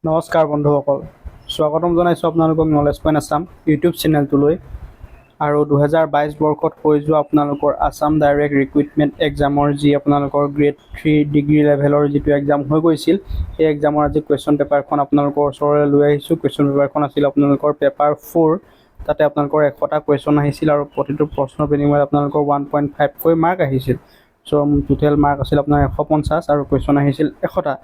নমস্কাৰ বন্ধুসকল, স্বাগতম জনাইছোঁ আপোনালোকক নলেজ পইণ্ট আছাম ইউটিউব চেনেলটোলৈ। আৰু 2022 বৰ্ষত হৈ যোৱা আপোনালোকৰ আছাম ডাইৰেক্ট ৰিক্ৰুইটমেণ্ট এক্সামৰ যি আপোনালোকৰ গ্ৰেড 3 ডিগ্ৰী লেভেলৰ যিটো এক্সাম হৈ গৈছিল, সেই এক্সামৰ আজি কুৱেশ্যন পেপাৰখন আপোনালোকৰ ওচৰলৈ লৈ আহিছোঁ। কুৱেশ্যন পেপাৰখন আছিল আপোনালোকৰ পেপাৰ 4। তাতে আপোনালোকৰ 100টা কুৱেশ্যন আহিছিল আৰু প্ৰতিটো প্ৰশ্নৰ বিনিময়ত আপোনালোকৰ 1.5কৈ মাৰ্ক আহিছিল। চ' টোটেল মাৰ্ক আছিল আপোনাৰ 150 আৰু কুৱেশ্যন আহিছিল 100টা।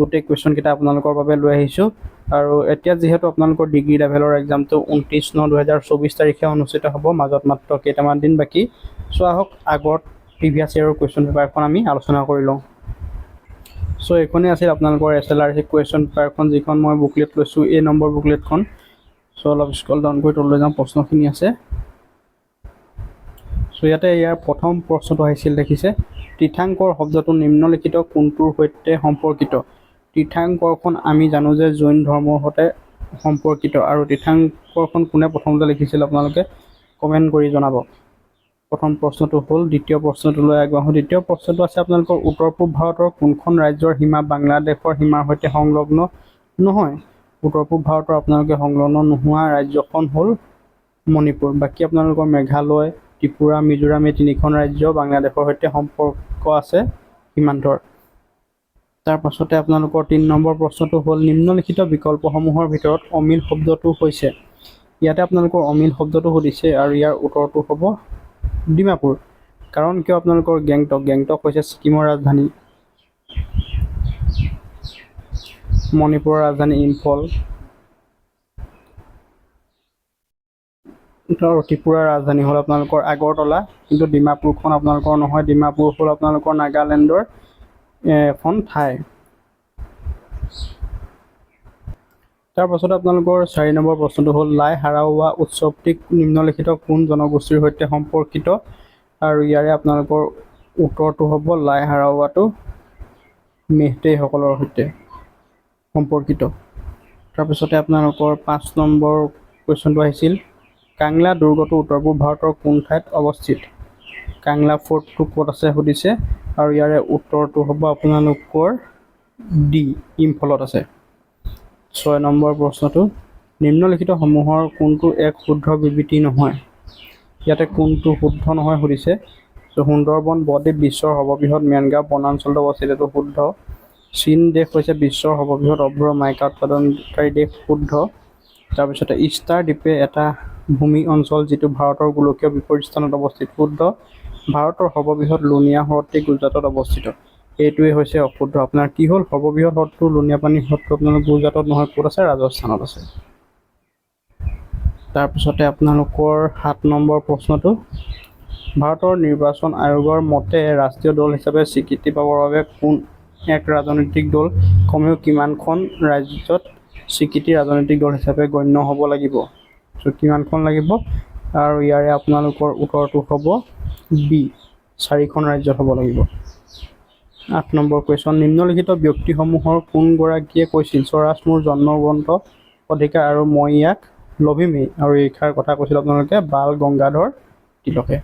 গোটেই কুৱেশ্যনকেইটা আপোনালোকৰ বাবে লৈ আহিছোঁ। আৰু এতিয়া যিহেতু আপোনালোকৰ ডিগ্ৰী লেভেলৰ এক্সামটো 29/9/2024 তাৰিখে অনুষ্ঠিত হ'ব, মাজত মাত্ৰ কেইটামান দিন বাকী। চ' আহক আগত প্ৰিভিয়াছ ইয়েৰৰ কুৱেশ্যন পেপাৰখন আমি আলোচনা কৰি লওঁ। চ' এইখনেই আছিল আপোনালোকৰ SLRC কুৱেশ্যন পেপাৰখন, যিখন মই বুকলেট লৈছোঁ, A নম্বৰ বুকলেটখন। চ' অলপ স্ক্ৰল ডাউন কৰি তললৈ যাওঁ, প্ৰশ্নখিনি আছে। চ' ইয়াতে ইয়াৰ প্ৰথম প্ৰশ্নটো আহিছিল, দেখিছে, তীৰ্থাংকৰ শব্দটো নিম্নলিখিত কোনটোৰ সৈতে সম্পৰ্কিত? তীৰ্থাংকৰখন আমি জানো যে জৈন ধৰ্মৰ সৈতে সম্পৰ্কিত। আৰু তীৰ্থাংকৰখন কোনে প্ৰথমতে লিখিছিল আপোনালোকে কমেণ্ট কৰি জনাব। প্ৰথম প্ৰশ্নটো হ'ল। দ্বিতীয় প্ৰশ্নটোলৈ আগবাঢ়োঁ। দ্বিতীয় প্ৰশ্নটো আছে আপোনালোকৰ উত্তৰ পূব ভাৰতৰ কোনখন ৰাজ্যৰ সীমা বাংলাদেশৰ সীমাৰ সৈতে সংলগ্ন নহয়? উত্তৰ পূব ভাৰতৰ আপোনালোকে সংলগ্ন নোহোৱা ৰাজ্যখন হ'ল মণিপুৰ। বাকী আপোনালোকৰ মেঘালয়, ত্ৰিপুৰা, মিজোৰাম, এই তিনিখন ৰাজ্য বাংলাদেশৰ সৈতে সম্পৰ্ক আছে সীমান্তৰ। তাৰ পাছতে আপোনালোকৰ 3 নম্বৰ প্ৰশ্নটো হ'ল, নিম্নলিখিত বিকল্পসমূহৰ ভিতৰত অমিল শব্দটো হৈছে? ইয়াতে আপোনালোকৰ অমিল শব্দটো সুধিছে আৰু ইয়াৰ উত্তৰটো হ'ব ডিমাপুৰ। কাৰণ কিয় আপোনালোকৰ গেংটক হৈছে ছিকিমৰ ৰাজধানী, মণিপুৰৰ ৰাজধানী ইম্ফল, আৰু ত্ৰিপুৰাৰ ৰাজধানী হ'ল আপোনালোকৰ আগৰতলা। কিন্তু ডিমাপুৰখন আপোনালোকৰ নহয়, ডিমাপুৰ হ'ল আপোনালোকৰ নাগালেণ্ডৰ এখন ঠাই। তাৰ পাছতে আপোনালোকৰ 4 নম্বৰ প্ৰশ্নটো হ'ল, লাই হাৰাওৱা উৎসৱটি নিম্নলিখিত কোন জনগোষ্ঠীৰ সৈতে সম্পৰ্কিত? আৰু ইয়াৰে আপোনালোকৰ উত্তৰটো হ'ব লাই হাৰাওৱাটো মেইতেইসকলৰ সৈতে সম্পৰ্কিত। তাৰপিছতে আপোনালোকৰ 5 নম্বৰ কুৱেশ্যনটো আহিছিল, কাংলা দুৰ্গটো উত্তৰ পূব ভাৰতৰ কোন ঠাইত অৱস্থিত? কাংলা ফৰ্টটো ক'ত আছে সুধিছে, আৰু ইয়াৰে উত্তৰটো হ'ব আপোনালোকৰ ডি, ইম্ফলত আছে। 6 নম্বৰ প্ৰশ্নটো, নিম্নলিখিত সমূহৰ কোনটো এক শুদ্ধ বিবৃতি নহয়? ইয়াতে কোনটো শুদ্ধ নহয় সুধিছে। সুন্দৰবন বদ্বীপ বিশ্বৰ সৰ্ববৃহৎ মেনগ্ৰাভ বনাঞ্চলত অৱস্থিত, এইটো শুদ্ধ। চীন দেশ হৈছে বিশ্বৰ সৰ্ববৃহৎ অভ্ৰ মাইকা উৎপাদনকাৰী দেশ, শুদ্ধ। তাৰপিছতে ইষ্টাৰ দ্বীপে এটা ভূমি অঞ্চল যিটো ভাৰতৰ গোলকীয় বিপৰীত স্থানত অৱস্থিত, শুদ্ধ। ভাৰতৰ সৰ্ববৃহৎ লুণীয়া হ্ৰদটি গুজৰাটত অৱস্থিত, এইটোৱে হৈছে অশুদ্ধ। আপোনাৰ কি হ'ল, সৰ্ববৃহৎ হ্ৰদটো লুণীয়া পানী হ্ৰদটো আপোনালোক গুজৰাটত নহয়, ক'ত আছে? ৰাজস্থানত আছে। তাৰপিছতে আপোনালোকৰ 7 নম্বৰ প্ৰশ্নটো, ভাৰতৰ নিৰ্বাচন আয়োগৰ মতে ৰাষ্ট্ৰীয় দল হিচাপে স্বীকৃতি পাবৰ বাবে কোন এক ৰাজনৈতিক দল কমেও কিমানখন ৰাজ্যত স্বীকৃতি ৰাজনৈতিক দল হিচাপে গণ্য হ'ব লাগিব? চ' কিমানখন লাগিব? আৰু ইয়াৰে আপোনালোকৰ উত্তৰটো হ'ব বি, 4খন ৰাজ্যত হ'ব লাগিব। 8 নম্বৰ কুৱেশ্যন, নিম্নলিখিত ব্যক্তিসমূহৰ কোনগৰাকীয়ে কৈছিল স্বৰাজ মোৰ জন্মগত অধিকাৰ আৰু মই ইয়াক লভিমেই? আৰু এইষাৰ কথা কৈছিল আপোনালোকে বাল গংগাধৰ তিলকে।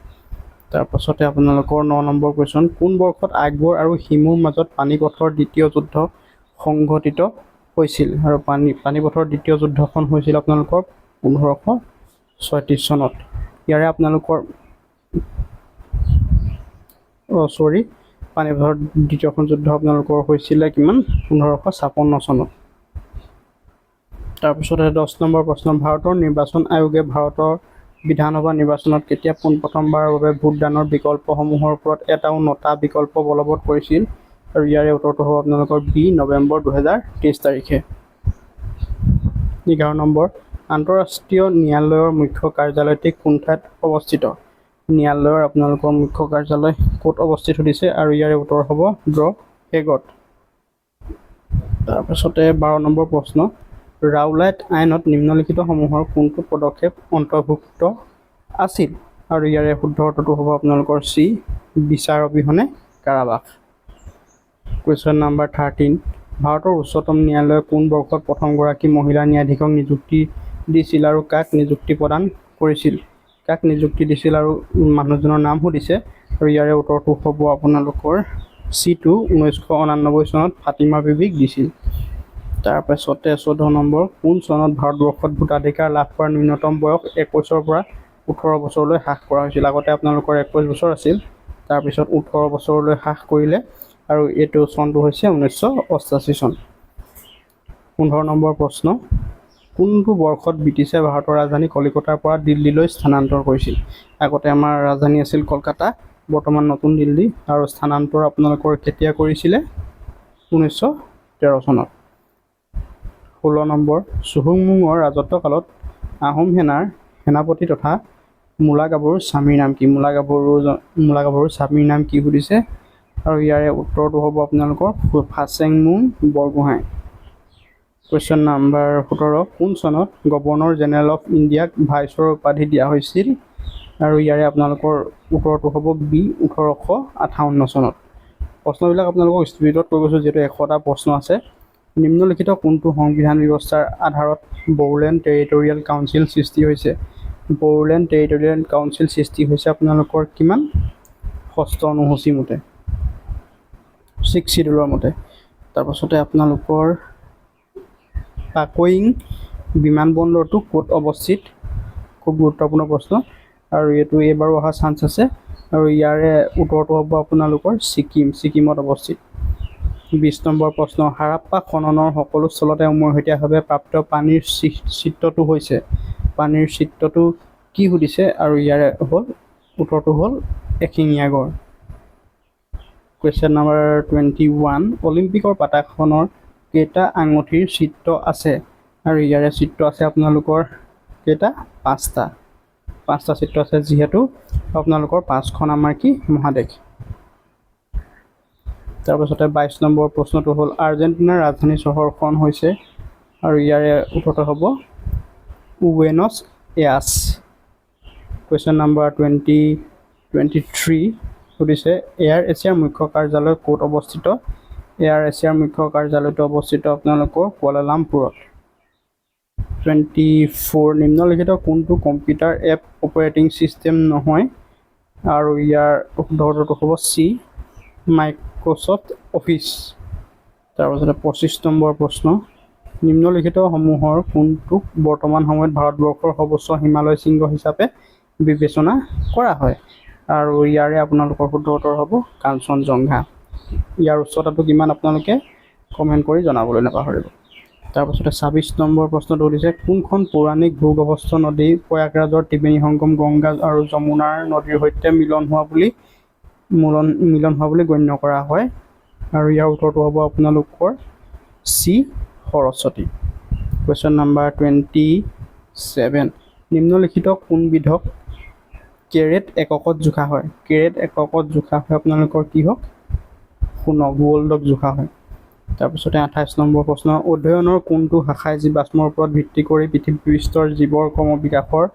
তাৰপাছতে আপোনালোকৰ 9 নম্বৰ কুৱেশ্যন, কোন বৰ্ষত আকবৰ আৰু হিমুৰ মাজত পানিপথৰ দ্বিতীয় যুদ্ধ সংঘটিত হৈছিল? আৰু পানিপথৰ দ্বিতীয় যুদ্ধখন হৈছিল আপোনালোকৰ 1536 চনত। ইয়াৰে আপোনালোকৰ পানিপথৰ দ্বিতীয়খন যুদ্ধ আপোনালোকৰ হৈছিলে কিমান? 1556 চনত। তাৰপিছতে 10 নম্বৰ প্ৰশ্ন, ভাৰতৰ নিৰ্বাচন আয়োগে ভাৰতৰ বিধানসভা নিৰ্বাচনত কেতিয়া পোনপ্ৰথমবাৰৰ বাবে ভোটদানৰ বিকল্পসমূহৰ ওপৰত এটাও নটা বিকল্প বলবৎ কৰিছিল? আৰু ইয়াৰে উত্তৰটো হ'ব আপোনালোকৰ বি, নৱেম্বৰ 2023 তাৰিখে। 11 নম্বৰ, আন্তঃৰাষ্ট্ৰীয় ন্যায়ালয়ৰ মুখ্য কাৰ্যালয়টি কোন ঠাইত অৱস্থিত? ন্যায়ালয়ৰ আপোনালোকৰ মুখ্য কাৰ্যালয় ক'ত অৱস্থিত সুধিছে, আৰু ইয়াৰে উত্তৰ হ'ব হেগত। তাৰপিছতে 12 নম্বৰ প্ৰশ্ন, ৰাওলাট আইনত নিম্নলিখিত সমূহৰ কোনটো পদক্ষেপ অন্তৰ্ভুক্ত আছিল? আৰু ইয়াৰে শুদ্ধ উত্তৰটো হ'ব আপোনালোকৰ চি, বিচাৰ অবিহনে কাৰাবাস। কুৱেশ্যন নম্বৰ 13, ভাৰতৰ উচ্চতম ন্যায়ালয়ে কোন বৰ্ষত প্ৰথমগৰাকী মহিলা ন্যায়াধীশক নিযুক্তি দিছিল আৰু কাক নিযুক্তি প্ৰদান কৰিছিল? কাক নিযুক্তি দিছিল আৰু মানুহজনৰ নাম সুধিছে, আৰু ইয়াৰে উত্তৰটো হ'ব আপোনালোকৰ চি2, 1989 চনত ফাতিমা বিবিক দিছিল। তাৰপাছতে 14 নম্বৰ, কোন চনত ভাৰতবৰ্ষত ভোটাধিকাৰ লাভ কৰাৰ ন্যূনতম বয়স 21ৰ পৰা 18 বছৰলৈ হ্ৰাস কৰা হৈছিল? আগতে আপোনালোকৰ 21 বছৰ আছিল, তাৰপিছত 18 বছৰলৈ হ্ৰাস কৰিলে, আৰু এইটো চনটো হৈছে 1988 চন। 15 নম্বৰ প্ৰশ্ন, কোনটো বৰ্ষত ব্ৰিটিছে ভাৰতৰ ৰাজধানী কলিকতাৰ পৰা দিল্লীলৈ স্থানান্তৰ কৰিছিল? আগতে আমাৰ ৰাজধানী আছিল কলকাতা, বৰ্তমান নতুন দিল্লী, আৰু স্থানান্তৰ আপোনালোকৰ কেতিয়া কৰিছিলে? 1913 চনত। 16 নম্বৰ, চুহুংমুঙৰ ৰাজত্বকালত আহোম সেনাৰ সেনাপতি তথা মূলা গাভৰুৰ স্বামীৰ নাম কি? মূলা গাভৰুৰ স্বামীৰ নাম কি সুধিছে, আৰু ইয়াৰে উত্তৰটো হ'ব আপোনালোকৰ ফাচেংমুং বৰগোহাঁই। কুৱেশ্যন নাম্বাৰ 17, কোন চনত গভৰ্ণৰ জেনেৰেল অফ ইণ্ডিয়াক ভাইচৰ উপাধি দিয়া হৈছিল? আৰু ইয়াৰে আপোনালোকৰ উত্তৰটো হ'ব বি, 1858 চনত। প্ৰশ্নবিলাক আপোনালোকক স্পীডত কৈ গৈছোঁ যিহেতু 100টা প্ৰশ্ন আছে। নিম্নলিখিত কোনটো সংবিধান ব্যৱস্থাৰ আধাৰত বড়োলেণ্ড টেৰিটৰিয়েল কাউন্সিল সৃষ্টি হৈছে? বড়োলেণ্ড টেৰিটৰিয়েল কাউন্সিল সৃষ্টি হৈছে আপোনালোকৰ কিমান? 6ষ্ঠ অনুসূচী মতে, 6 চিডুলৰ মতে। তাৰপাছতে আপোনালোকৰ পাকৈং বিমানবন্দৰটো ক'ত অৱস্থিত? খুব গুৰুত্বপূৰ্ণ প্ৰশ্ন, আৰু এইটো এইবাৰো অহা চান্স আছে, আৰু ইয়াৰে উত্তৰটো হ'ব আপোনালোকৰ ছিকিমত অৱস্থিত। 20 নম্বৰ প্ৰশ্ন, হাৰাপ্পা খননৰ সকলো স্থলতে উমৈহতীয়াভাৱে প্ৰাপ্ত পানীৰ চিত্ৰটো হৈছে? পানীৰ চিত্ৰটো কি সুধিছে, আৰু ইয়াৰে উত্তৰটো হ'ল এশিঙীয়া গড়। কুৱেশ্যন নাম্বাৰ 21, অলিম্পিকৰ পতাকাখনৰ কেইটা আঙুঠিৰ চিত্ৰ আছে? আৰু ইয়াৰে চিত্ৰ আছে আপোনালোকৰ কেইটা? 5টা চিত্ৰ আছে, যিহেতু আপোনালোকৰ 5খন আমাৰ কি মহাদেশ। তাৰপাছতে 22 নম্বৰ প্ৰশ্নটো হ'ল আৰ্জেণ্টিনাৰ ৰাজধানী চহৰখন হৈছে? আৰু ইয়াৰে উত্তৰটো হ'ব বুয়েনছ এয়াৰ্ছ। কুৱেশ্যন নাম্বাৰ 23 সুধিছে এয়াৰ এছিয়াৰ মুখ্য কাৰ্যালয় ক'ত অৱস্থিত? এয়াৰ এছিয়াৰ মুখ্য কাৰ্যালয়টো অৱস্থিত আপোনালোকৰ কুৱালালামপুৰত। 24, নিম্নলিখিত কোনটো কম্পিউটাৰ এপ অপাৰেটিং ছিষ্টেম নহয়? আৰু ইয়াৰ উত্তৰটো হ'ব চি, মাইক্ৰ'ছফ্ট অফিচ। তাৰপাছতে 25 নম্বৰ প্ৰশ্ন, নিম্নলিখিত সমূহৰ কোনটোক বৰ্তমান সময়ত ভাৰতবৰ্ষৰ সৰ্বোচ্চ হিমালয় শৃংগ হিচাপে বিবেচনা কৰা হয়? আৰু ইয়াৰে আপোনালোকৰ শুদ্ধ উত্তৰ হ'ব কাঞ্চনজংঘা। ইয়াৰ উচ্চতাটো কিমান আপোনালোকে কমেণ্ট কৰি জনাবলৈ নাপাহৰিব। তাৰপাছতে 26 নম্বৰ প্ৰশ্নটো সুধিছে কোনখন পৌৰাণিক ভূগৰ্ভস্থ নদী প্ৰয়াগৰাজৰ ত্ৰিবেণী সংগম গংগা আৰু যমুনাৰ নদীৰ সৈতে মিলন হোৱা বুলি গণ্য কৰা হয়? আৰু ইয়াৰ উত্তৰটো হ'ব আপোনালোকৰ চি, সৰস্বতী। কুৱেশ্যন নাম্বাৰ 27, নিম্নলিখিত কোনবিধক কেৰেট এককত জোখা হয়? কেৰেট এককত জোখা হয় আপোনালোকৰ কি হওক? সোণক, গোল্ডক জোখা হয়। তাৰপিছতে 28 নম্বৰ প্ৰশ্ন, অধ্যয়নৰ কোনটো শাখাই জীৱাশ্মৰ ওপৰত ভিত্তি কৰি পৃথিৱী পৃষ্ঠৰ জীৱৰ ক্ৰমবিকাশৰ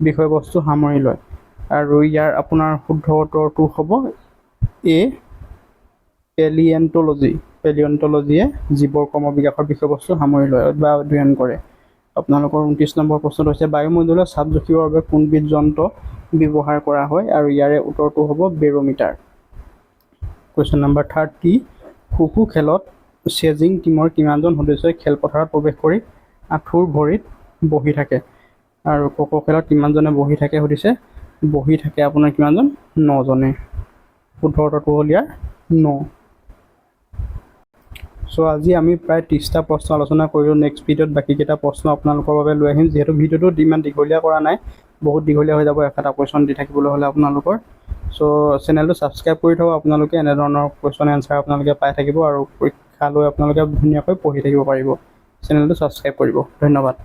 বিষয়বস্তু সামৰি লয়? আৰু ইয়াৰ আপোনাৰ শুদ্ধ উত্তৰটো হ'ব এ, পেলিয়ন্টলজিয়ে জীৱৰ ক্ৰমবিকাশৰ বিষয়বস্তু সামৰি লয় বা অধ্যয়ন কৰে। আপোনালোকৰ 29 নম্বৰ প্ৰশ্নটো হৈছে বায়ুমণ্ডলীয় চাপ জুখিবৰ বাবে কোনবিধ যন্ত্ৰ ব্যৱহাৰ কৰা হয়? আৰু ইয়াৰে উত্তৰটো হ'ব বেৰোমিটাৰ। কুৱেশ্যন নাম্বাৰ 30, খো-খো খেলত চেজিং টীমৰ কিমানজন সদস্যই খেলপথাৰত প্ৰৱেশ কৰি আঁঠুৰ ভৰিত বহি থাকে? আৰু খো-খো খেলত কিমানজনে বহি থাকে সুধিছে? বহি থাকে আপোনাৰ কিমানজন? 9জনে। শুদ্ধ উত্তৰটো হ'ল ইয়াৰ 9। চ' আজি আমি প্ৰায় 30টা প্ৰশ্ন আলোচনা কৰিলোঁ। নেক্সট ভিডিঅ'ত বাকীকেইটা প্ৰশ্ন আপোনালোকৰ বাবে লৈ আহিম, যিহেতু ভিডিঅ'টো ইমান দীঘলীয়া কৰা নাই, বহুত দীঘলীয়া হৈ যাব এটা কুৱেশ্যন দি থাকিবলৈ হ'লে আপোনালোকৰ। চ' চেনেলটো ছাবস্ক্ৰাইব কৰি থ'ব, আপোনালোকে এনেধৰণৰ কুৱেশ্যন এনচাৰ আপোনালোকে পাই থাকিব, আৰু পৰীক্ষালৈ আপোনালোকে ধুনীয়াকৈ পঢ়ি থাকিব পাৰিব। চেনেলটো ছাবস্ক্ৰাইব কৰিব। ধন্যবাদ।